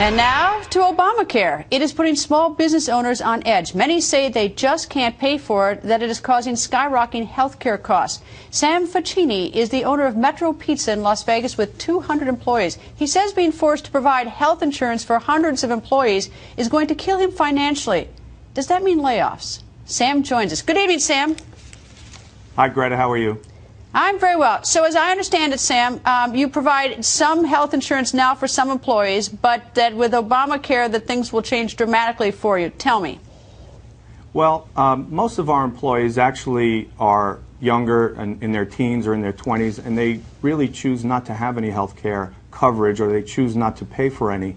And now to Obamacare. It is putting small business owners on edge. Many say they just can't pay for it, that it is causing skyrocketing health care costs. Sam Facchini is the owner of Metro Pizza in Las Vegas with 200 employees. He says being forced to provide health insurance for hundreds of employees is going to kill him financially. Does that mean layoffs? Sam joins us. Good evening, Sam. Hi, Greta. How are you? I'm very well. So as I understand it, Sam, you provide some health insurance now for some employees, but that with Obamacare that things will change dramatically for you. Tell me. Well, most of our employees actually are younger and in their teens or in their 20s, and they really choose not to have any health care coverage, or they choose not to pay for any.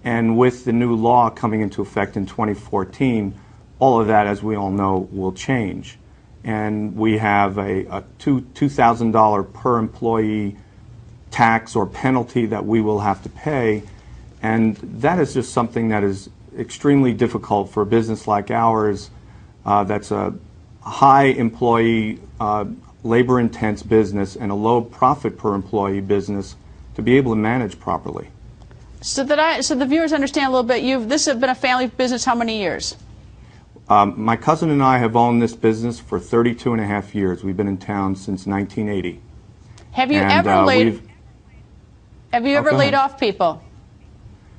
And with the new law coming into effect in 2014, all of that, as we all know, will change. And we have a $2,000 per employee tax or penalty that we will have to pay. And that is just something that is extremely difficult for a business like ours that's a high employee, labor-intense business and a low profit per employee business to be able to manage properly. So the viewers understand a little bit, this has been a family business how many years? My cousin and I have owned this business for 32 and a half years. We've been in town since 1980. Have you ever laid off people?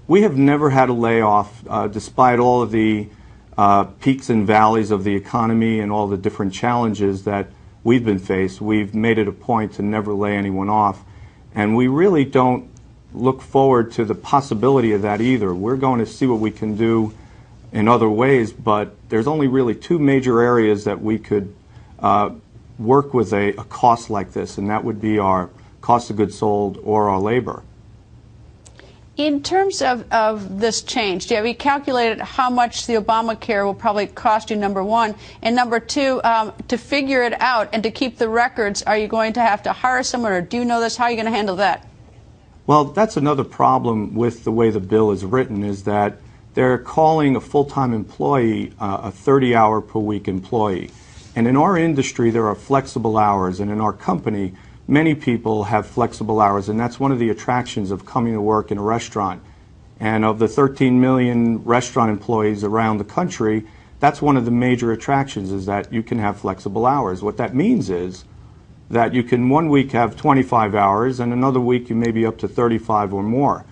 We have never had a layoff, despite all of the peaks and valleys of the economy and all the different challenges that we've been faced. We've made it a point to never lay anyone off, and we really don't look forward to the possibility of that either. We're going to see what we can do in other ways, but there's only really two major areas that we could work with a cost like this, and that would be our cost of goods sold or our labor. In terms of this change, have you calculated how much the Obamacare will probably cost you, number one? And number two, to figure it out and to keep the records, are you going to have to hire someone, or do you know this? How are you going to handle that? Well, that's another problem with the way the bill is written, is that they're calling a full-time employee a 30-hour per week employee. And in our industry, there are flexible hours, and in our company, many people have flexible hours, and that's one of the attractions of coming to work in a restaurant. And of the 13 million restaurant employees around the country, that's one of the major attractions, is that you can have flexible hours. What that means is that you can one week have 25 hours, and another week you may be up to 35 or more.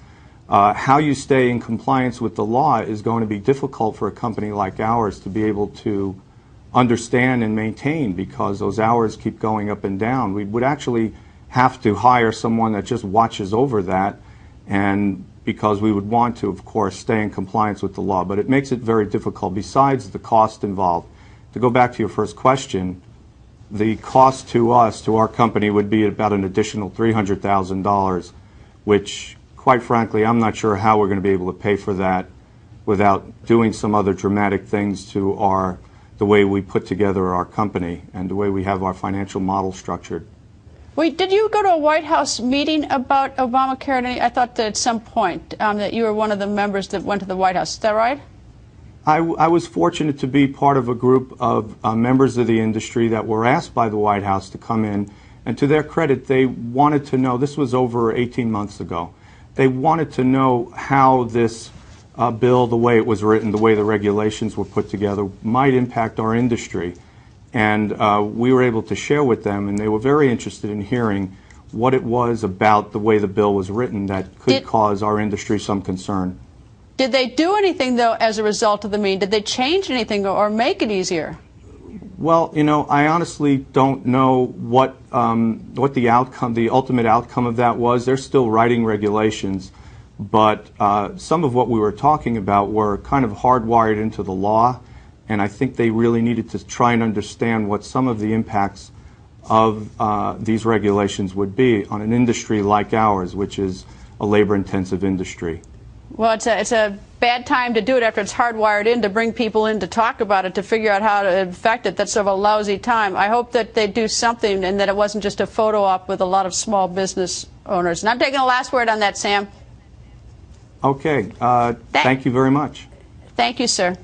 How you stay in compliance with the law is going to be difficult for a company like ours to be able to understand and maintain, because those hours keep going up and down. We would actually have to hire someone that just watches over that, and because we would want to, of course, stay in compliance with the law. But it makes it very difficult, besides the cost involved. To go back to your first question, the cost to us, to our company, would be about an additional $300,000, which, quite frankly, I'm not sure how we're going to be able to pay for that without doing some other dramatic things to the way we put together our company and the way we have our financial model structured. Wait, did you go to a White House meeting about Obamacare? I thought that at some point that you were one of the members that went to the White House. Is that right? I was fortunate to be part of a group of members of the industry that were asked by the White House to come in, and to their credit, they wanted to know, this was over 18 months ago, they wanted to know how this bill, the way it was written, the way the regulations were put together, might impact our industry. And we were able to share with them, and they were very interested in hearing what it was about the way the bill was written that could cause our industry some concern. Did they do anything, though, as a result of the meeting? Did they change anything or make it easier? Well, you know, I honestly don't know what the outcome, the ultimate outcome of that was. They're still writing regulations, but some of what we were talking about were kind of hardwired into the law, and I think they really needed to try and understand what some of the impacts of these regulations would be on an industry like ours, which is a labor-intensive industry. Well, it's a bad time to do it after it's hardwired in to bring people in to talk about it, to figure out how to affect it. That's sort of a lousy time. I hope that they do something and that it wasn't just a photo op with a lot of small business owners. And I'm taking the last word on that, Sam. Okay. Thank you very much. Thank you, sir.